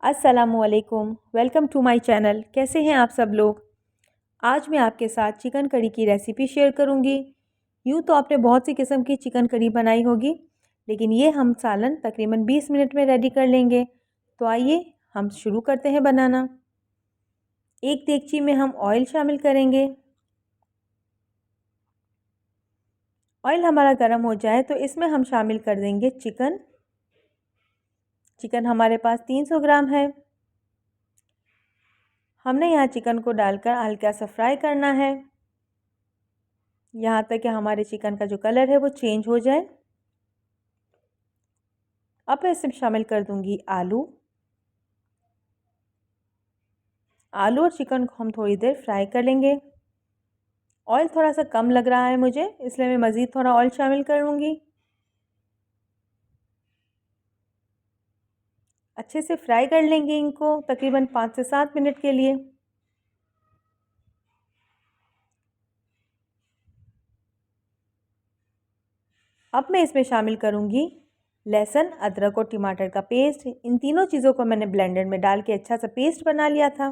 अस्सलामुअलैकुम, welcome to my channel. कैसे हैं आप सब लोग। आज मैं आपके साथ चिकन कड़ी की रेसिपी शेयर करूंगी। यूँ तो आपने बहुत सी किस्म की चिकन कड़ी बनाई होगी, लेकिन ये हम सालन तकरीबन 20 मिनट में रेडी कर लेंगे। तो आइए हम शुरू करते हैं बनाना। एक देगची में हम ऑयल शामिल करेंगे। ऑयल हमारा गर्म हो जाए तो इसमें हम शामिल कर देंगे चिकन। चिकन हमारे पास 300 ग्राम है। हमने यहाँ चिकन को डालकर हल्का सा फ्राई करना है, यहाँ तक कि हमारे चिकन का जो कलर है वो चेंज हो जाए। अब मैं इसमें शामिल कर दूंगी आलू। आलू और चिकन को हम थोड़ी देर फ्राई कर लेंगे। ऑयल थोड़ा सा कम लग रहा है मुझे, इसलिए मैं मज़ीद थोड़ा ऑयल शामिल करूँगी। अच्छे से फ्राई कर लेंगे इनको तकरीबन 5 से 7 मिनट के लिए। अब मैं इसमें शामिल करूँगी लहसुन, अदरक और टमाटर का पेस्ट। इन तीनों चीज़ों को मैंने ब्लेंडर में डाल के अच्छा सा पेस्ट बना लिया था।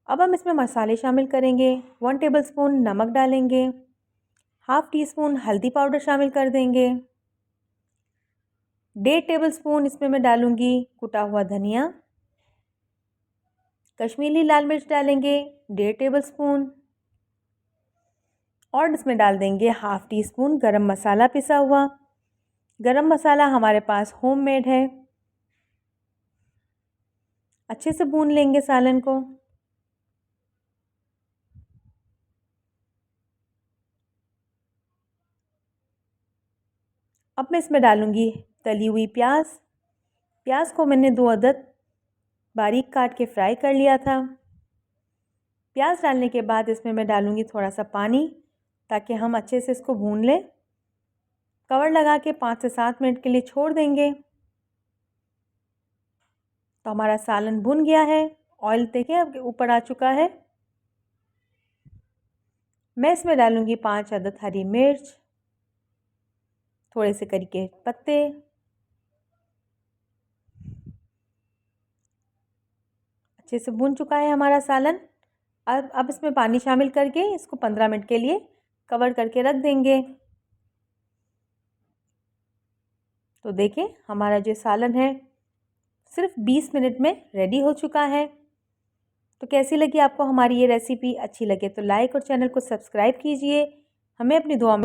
अब हम इसमें मसाले शामिल करेंगे। 1 टेबलस्पून नमक डालेंगे, हाफ़ टी स्पून हल्दी पाउडर शामिल कर देंगे, 1.5 टेबलस्पून इसमें मैं डालूँगी कुटा हुआ धनिया, कश्मीरी लाल मिर्च डालेंगे 1.5 टेबलस्पून, और इसमें डाल देंगे हाफ़ टी स्पून गरम मसाला पिसा हुआ। गरम मसाला हमारे पास होममेड है। अच्छे से भून लेंगे सालन को। अब मैं इसमें डालूँगी तली हुई प्याज। प्याज को मैंने 2 अदद बारीक काट के फ्राई कर लिया था। प्याज डालने के बाद इसमें मैं डालूँगी थोड़ा सा पानी, ताकि हम अच्छे से इसको भून लें। कवर लगा के 5 से 7 मिनट के लिए छोड़ देंगे। तो हमारा सालन भुन गया है। ऑयल देखिए अब ऊपर आ चुका है। मैं इसमें डालूँगी 5 अदद हरी मिर्च, थोड़े से करी के पत्ते। अच्छे से भुन चुका है हमारा सालन। अब इसमें पानी शामिल करके इसको 15 मिनट के लिए कवर करके रख देंगे। तो देखें हमारा जो सालन है सिर्फ 20 मिनट में रेडी हो चुका है। तो कैसी लगी आपको हमारी ये रेसिपी। अच्छी लगे तो लाइक और चैनल को सब्सक्राइब कीजिए। हमें अपनी दुआ